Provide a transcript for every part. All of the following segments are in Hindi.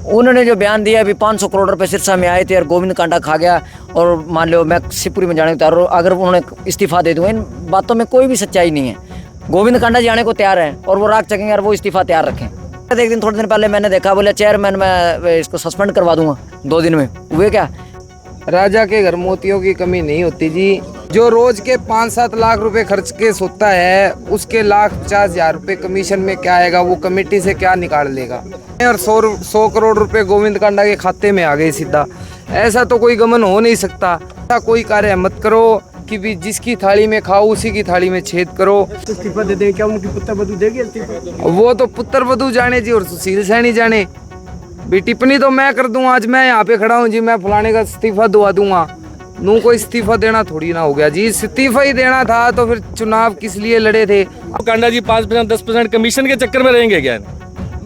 उन्होंने जो बयान दिया अभी 500 करोड़ रुपए सिरसा में आए थे और गोविंद कांडा खा गया और मान लो मैं शिवपुरी में जाने को तैयार हूँ, अगर उन्होंने इस्तीफा दे दूँ, इन बातों में कोई भी सच्चाई नहीं है। गोविंद कांडा जी आने को तैयार है और वो राग चकेंगे और वो इस्तीफा तैयार रखें। एक दिन थोड़े दिन पहले मैंने देखा, बोले चेयरमैन मैं इसको सस्पेंड करवा दूंगा 2 दिन में। हुए क्या? राजा के घर मोतियों की कमी नहीं होती जी। जो रोज के 5-7 लाख रुपए खर्च के सोता है, उसके 1,50,000 रुपए कमीशन में क्या आएगा, वो कमेटी से क्या निकाल लेगा। और 100 करोड़ रुपए गोविंद कांडा के खाते में आ गए सीधा। ऐसा तो कोई गमन हो नहीं सकता। ऐसा कोई कार्य मत करो कि भी जिसकी थाली में खाओ उसी की थाली में छेद करो। इस्तीफा दे दें, क्या उनकी पुत्र वधू देगी इस्तीफा? वो तो पुत्र वधू जाने जी और सुशील सैनी जाने। भी टिप्पणी तो मैं कर दूंगा, आज मैं यहाँ पे खड़ा हूँ जी, मैं फलाने का इस्तीफा दुआ दूंगा। नू को इस्तीफा देना थोड़ी ना हो गया जी। इस्तीफा ही देना था तो फिर चुनाव किस लिए लड़े थे? कांडा जी 5% 10% कमीशन के चक्कर में रहेंगे क्या?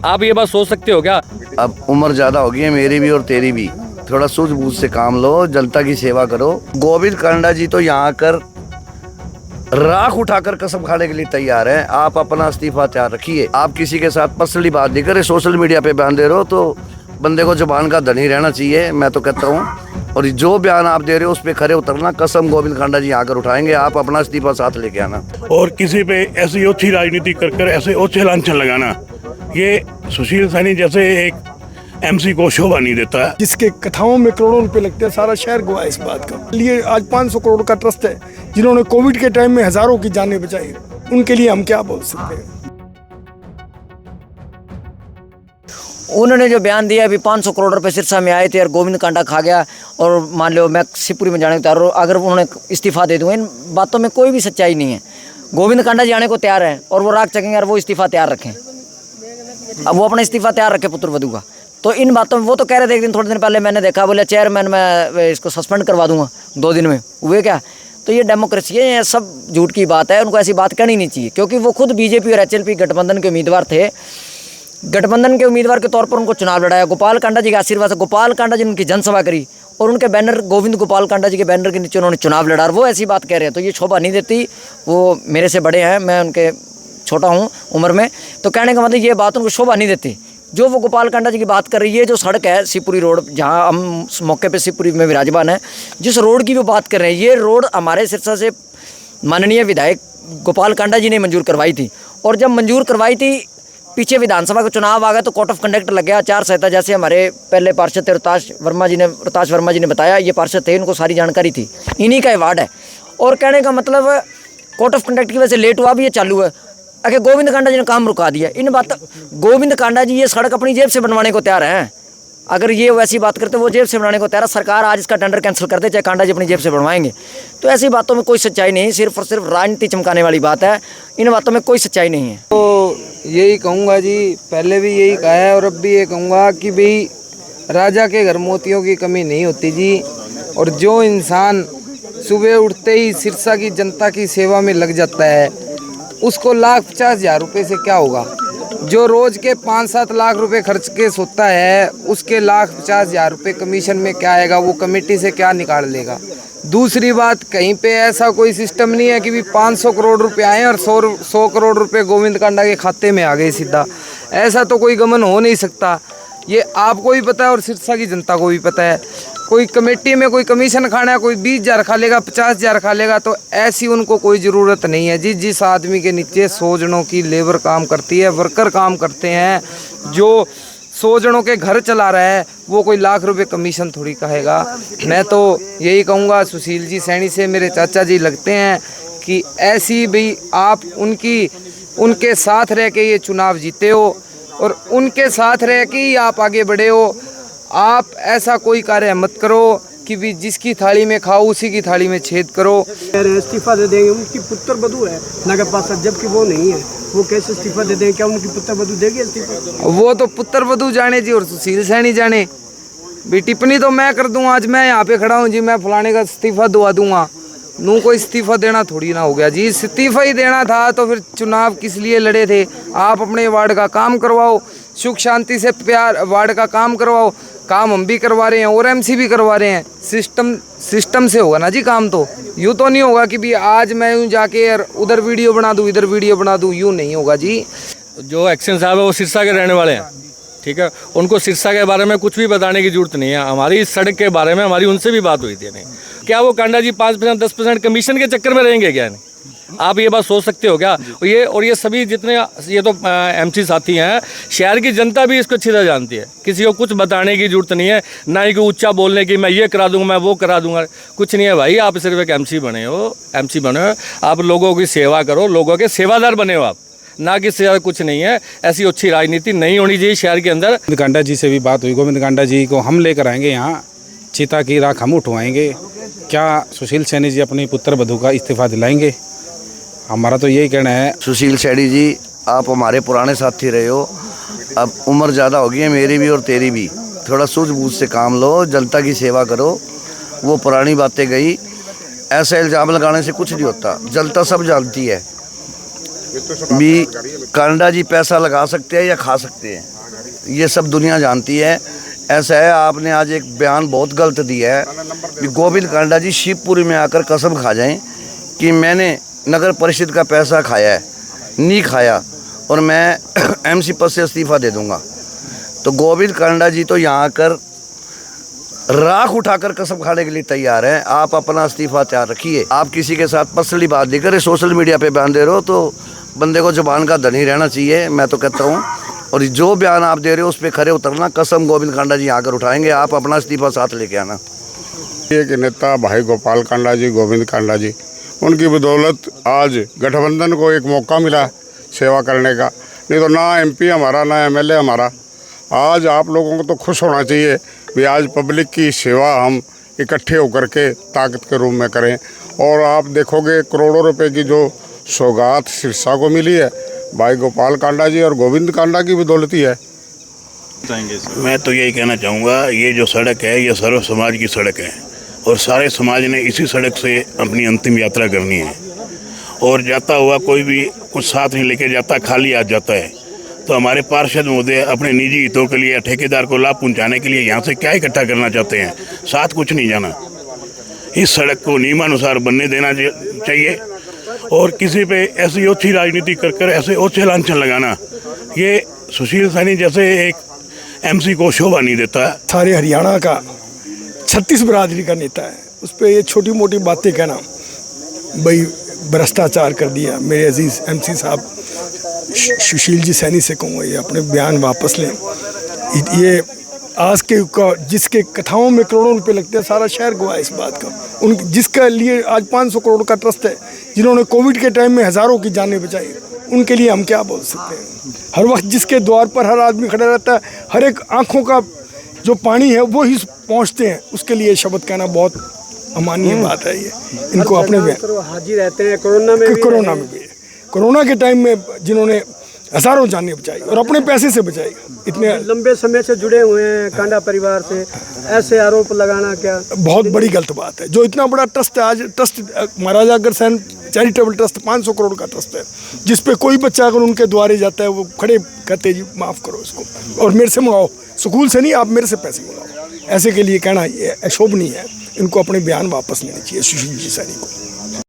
आप ये बात सोच सकते हो क्या? अब उम्र ज्यादा हो गई है मेरी भी और तेरी भी, थोड़ा सूझबूझ से काम लो, जनता की सेवा करो। गोविंद कांडा जी तो यहाँ आकर राख उठाकर कसम खाने के लिए तैयार हैं। आप अपना इस्तीफा तैयार रखिए। आप किसी के साथ पर्सनली बात नहीं करें, सोशल मीडिया पे बयान दे रहे हो तो बंदे को जुबान का धनी रहना चाहिए, मैं तो कहता हूँ। और जो बयान आप दे रहे हो उस पर खरे उतरना। कसम गोविंद कांडा जी आकर उठाएंगे, आप अपना इस्तीफा साथ लेके आना। और किसी पे ऐसी ओछी राजनीति कर ऐसे ओछे लांछन लगाना, ये सुशील सैनी जैसे एक MC को शोभा नहीं देता है। जिसके कथाओं में करोड़ों रुपए लगते हैं, सारा शहर गवाह इस बात का। लिए आज 500 करोड़ का ट्रस्ट है, जिन्होंने कोविड के टाइम में हजारों की जानें बचाई, उनके लिए हम क्या बोल सकते हैं? उन्होंने जो बयान दिया अभी 500 करोड़ रुपए सिरसा में आए थे और गोविंद कांडा खा गया और मान लो मैं शिवपुरी में जाने को तैयार हूँ, अगर उन्होंने इस्तीफा दे दूँ, इन बातों में कोई भी सच्चाई नहीं है। गोविंद कांडा जी आने को तैयार है और वो राग चकेंगे और वो इस्तीफा तैयार रखें। अब वो अपना इस्तीफा तैयार रखे पुत्र वधू का। तो इन बातों में वो तो कह रहे थे, एक दिन थोड़े दिन पहले मैंने देखा, बोले चेयरमैन मैं इसको सस्पेंड करवा दूंगा 2 दिन में। हुए क्या? तो ये डेमोक्रेसी है, ये सब झूठ की बात है। उनको ऐसी बात कहनी नहीं चाहिए, क्योंकि वो खुद बीजेपी और HLP गठबंधन के उम्मीदवार थे। गठबंधन के उम्मीदवार के तौर पर उनको चुनाव लड़ाया। गोपाल कांडा जी के आशीर्वाद से गोपाल कांडा जी ने उनकी जनसभा करी और उनके बैनर, गोविंद गोपाल कांडा जी के बैनर के नीचे उन्होंने चुनाव लड़ा और वो ऐसी बात कह रहे हैं। तो ये शोभा नहीं देती। वो मेरे से बड़े हैं, मैं उनके छोटा हूँ उम्र में, तो कहने का मतलब ये बात उनको शोभा नहीं देती। जो वो गोपाल कांडा जी की बात कर रही है, जो सड़क है शिवपुरी रोड, जहाँ हम मौके पे शिवपुरी में विराजमान है, जिस रोड की वो बात कर रहे हैं, ये रोड हमारे सिरसा से माननीय विधायक गोपाल कांडा जी ने मंजूर करवाई थी। और जब मंजूर करवाई थी, पीछे विधानसभा का चुनाव आ गया तो कोर्ट ऑफ कंडक्ट लग गया, आचार संहिता। जैसे हमारे पहले पार्षद थे रोहताश वर्मा जी ने बताया, ये पार्षद थे, इनको सारी जानकारी थी, इन्हीं का अवार्ड है। और कहने का मतलब कोर्ट ऑफ कंडक्ट की वजह से लेट हुआ भी, ये चालू है। अगर गोविंद कांडा जी ने काम रुका दिया, इन बात गोविंद कांडा जी ये सड़क अपनी जेब से बनवाने को तैयार हैं। अगर ये वैसी बात करते, वो जेब से बनाने को तैयार है। सरकार आज इसका टेंडर कैंसिल कर दे, चाहे कांडा जी अपनी जेब से बनवाएंगे। तो ऐसी बातों में कोई सच्चाई नहीं, सिर्फ और सिर्फ राजनीति चमकाने वाली बात है। इन बातों में कोई सच्चाई नहीं है। तो यही कहूँगा जी, पहले भी यही कहा है और अब भी ये कहूँगा कि भाई राजा के घर मोतियों की कमी नहीं होती जी। और जो इंसान सुबह उठते ही सिरसा की जनता की सेवा में लग जाता है, उसको 1,50,000 रुपये से क्या होगा। जो रोज के 5-7 लाख रुपए खर्च के सोता है, उसके 1,50,000 रुपये कमीशन में क्या आएगा, वो कमेटी से क्या निकाल लेगा। दूसरी बात, कहीं पे ऐसा कोई सिस्टम नहीं है कि भी 500 करोड़ रुपए आए और 100 करोड़ रुपए गोविंद कांडा के खाते में आ गए सीधा। ऐसा तो कोई गमन हो नहीं सकता। ये आपको भी पता है और सिरसा की जनता को भी पता है। कोई कमेटी में कोई कमीशन खाना है, कोई 20,000 खा लेगा, 50,000 खा लेगा, तो ऐसी उनको कोई ज़रूरत नहीं है जी। जिस आदमी के नीचे 100 जनों की लेबर काम करती है, वर्कर काम करते हैं, जो 100 जनों के घर चला रहा है, वो कोई लाख रुपए कमीशन थोड़ी कहेगा। मैं तो यही कहूँगा, सुशील जी सैनी से मेरे चाचा जी लगते हैं कि ऐसी भी आप उनके साथ रह के ये चुनाव जीते हो और उनके साथ रह के ही आप आगे बढ़े हो। आप ऐसा कोई कार्य मत करो कि भी जिसकी थाली में खाओ उसी की थाली में छेद करो। इस्तीफा दे देंगे, उनकी पुत्र वधू है नगर पास, जबकि वो नहीं है, वो कैसे इस्तीफा दे देंगे? क्या उनकी पुत्र वधू देगी इस्तीफा? वो तो पुत्र वधू जाने जी और सुशील सैनी जाने। भी टिप्पणी तो मैं कर दूंगा, आज मैं यहाँ पे खड़ा हूँ जी, मैं फलाने का इस्तीफा दुआ दूंगा। नू को इस्तीफा देना थोड़ी ना हो गया जी। इस्तीफा ही देना था तो फिर चुनाव किस लिए लड़े थे? आप अपने वार्ड का काम करवाओ, सुख शांति से प्यार वार्ड का काम करवाओ। काम हम भी करवा रहे हैं और MC भी करवा रहे हैं। सिस्टम से होगा ना जी काम। तो यूँ तो नहीं होगा कि भी आज मैं यूँ जाके उधर वीडियो बना दूँ, इधर वीडियो बना दूँ, यूँ नहीं होगा जी। जो एक्शन साहब है वो सिरसा के रहने वाले हैं, ठीक है, उनको सिरसा के बारे में कुछ भी बताने की जरूरत नहीं है। हमारी इस सड़क के बारे में हमारी उनसे भी बात हुई थी। नहीं क्या वो कांडा जी 5% 10% कमीशन के चक्कर में रहेंगे क्या? नहीं, आप ये बात सोच सकते हो क्या? ये सभी जितने ये तो एमसी साथी हैं, शहर की जनता भी इसको अच्छी तरह जानती है। किसी को कुछ बताने की जरूरत नहीं है, ना ही कि ऊंचा बोलने की मैं ये करा दूंगा, मैं वो करा दूंगा। कुछ नहीं है भाई, आप सिर्फ एक एमसी बने हो। आप लोगों की सेवा करो, लोगों के सेवादार बने हो आप, ना कि से कुछ नहीं है। ऐसी अच्छी राजनीति नहीं होनी चाहिए शहर के अंदर। गोविंद कांडा जी से भी बात हुई। गोविंद कांडा जी को हम लेकर आएंगे यहाँ, चिता की राख हम उठवाएंगे। क्या सुशील सैनी जी अपनी पुत्र वधू का इस्तीफा दिलाएंगे? हमारा तो यही कहना है। सुशील सैनी जी, आप हमारे पुराने साथी रहे हो, अब उम्र ज़्यादा हो गई है मेरी भी और तेरी भी। थोड़ा सूझबूझ से काम लो, जनता की सेवा करो। वो पुरानी बातें गई, ऐसा इल्ज़ाम लगाने से कुछ नहीं होता। जनता सब जानती है भी कांडा जी पैसा लगा सकते हैं या खा सकते हैं, ये सब दुनिया जानती है। ऐसा है, आपने आज एक बयान बहुत गलत दिया है कि गोविंद कांडा जी शिवपुरी में आकर कसम खा जाएं कि मैंने नगर परिषद का पैसा खाया है। नहीं खाया और मैं एमसी पद से इस्तीफा दे दूंगा। तो गोविंद कांडा जी तो यहाँ आकर राख उठाकर कसम खाने के लिए तैयार हैं। आप अपना इस्तीफा तैयार रखिए। आप किसी के साथ पर्सनली बात नहीं करें, सोशल मीडिया पे बयान दे रहे हो तो बंदे को जुबान का धनी रहना चाहिए, मैं तो कहता हूँ। और जो बयान आप दे रहे हो उस पर खरे उतरना। कसम गोविंद कांडा जी आकर उठाएंगे, आप अपना इस्तीफा साथ लेके आना। एक नेता भाई गोपाल कांडा जी, गोविंद कांडा जी, उनकी बदौलत आज गठबंधन को एक मौका मिला सेवा करने का। नहीं तो ना एमपी हमारा, ना एमएलए हमारा। आज आप लोगों को तो खुश होना चाहिए भी आज पब्लिक की सेवा हम इकट्ठे होकर के ताकत के रूप में करें। और आप देखोगे करोड़ों रुपए की जो सौगात सिरसा को मिली है, भाई गोपाल कांडा जी और गोविंद कांडा की बदौलत ही है। मैं तो यही कहना चाहूँगा, ये जो सड़क है ये सर्व समाज की सड़क है और सारे समाज ने इसी सड़क से अपनी अंतिम यात्रा करनी है। और जाता हुआ कोई भी कुछ साथ नहीं लेके जाता, खाली आ जाता है। तो हमारे पार्षद महोदय अपने निजी हितों के लिए, ठेकेदार को लाभ पहुंचाने के लिए यहाँ से क्या इकट्ठा करना चाहते हैं? साथ कुछ नहीं जाना। इस सड़क को नियमानुसार बनने देना चाहिए। और किसी पे ऐसी ओछी राजनीति कर ऐसे ओछे लांछन लगाना, ये सुशील सैनी जैसे एक एमसी को शोभा नहीं देता। सारे हरियाणा का 36 बिरादरी का नेता है, उस पर ये छोटी मोटी बातें कहना, भाई भ्रष्टाचार कर दिया। मेरे अजीज एमसी साहब सुशील जी सैनी से कहूँगा ये अपने बयान वापस लें। ये आज के जिसके कथाओं में करोड़ों रुपए लगते हैं, सारा शहर गवाह है इस बात का। उन जिसका लिए आज 500 करोड़ का ट्रस्ट है, जिन्होंने कोविड के टाइम में हज़ारों की जानें बचाई, उनके लिए हम क्या बोल सकते हैं? हर वक्त जिसके द्वार पर हर आदमी खड़ा रहता है, हर एक आँखों का जो पानी है वो ही पहुँचते हैं, उसके लिए शब्द कहना बहुत अमाननीय बात है। ये इनको अपने हाजिर रहते हैं। कोरोना में भी कोरोना के टाइम में जिन्होंने हज़ारों जानें बचाई और अपने पैसे से बचाई। इतने लंबे समय से जुड़े हुए हैं कांडा परिवार से, ऐसे आरोप लगाना क्या बहुत बड़ी गलत बात है। जो इतना बड़ा ट्रस्ट है, आज trust Maharaja Agrasen charitable trust 500 crore का ट्रस्ट है, जिस पे कोई बच्चा अगर उनके द्वारे जाता है वो खड़े कहते जी माफ़ करो इसको और मेरे से मंगाओ, स्कूल से नहीं, आप मेरे से पैसे मंगाओ। ऐसे के लिए कहना ये अशोभनीय है। इनको अपने बयान वापस लेने चाहिए सुशील जी सैनी को।